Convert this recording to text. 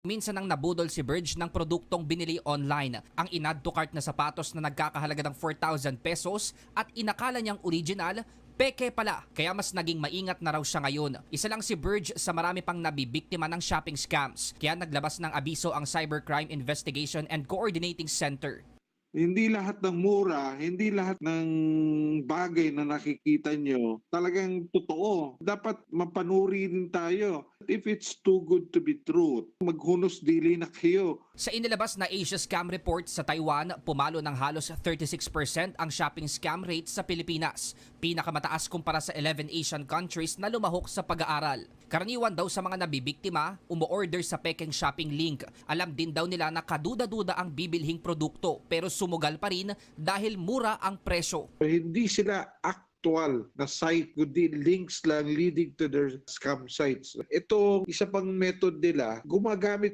Minsan nang nabudol si Verge ng produktong binili online. Ang in-add to cart na sapatos na nagkakahalaga ng 4,000 pesos at inakala niyang original, peke pala. Kaya mas naging maingat na raw siya ngayon. Isa lang si Verge sa marami pang nabibiktima ng shopping scams. Kaya naglabas ng abiso ang Cybercrime Investigation and Coordinating Center. Hindi lahat ng mura, hindi lahat ng bagay na nakikita nyo talagang totoo. Dapat mapanuri din tayo. If it's too good to be true, maghunos dili na kayo. Sa inilabas na Asia Scam Report sa Taiwan, pumalo ng halos 36% ang shopping scam rate sa Pilipinas. Pinakamataas kumpara sa 11 Asian countries na lumahok sa pag-aaral. Karaniwan daw sa mga nabibiktima, umu-order sa pekeng shopping link. Alam din daw nila na kaduda-duda ang bibilhing produkto pero sumugal pa rin dahil mura ang presyo. Hindi sila actual na site, kundi links lang leading to their scam sites. Ito, isa pang method nila, gumagamit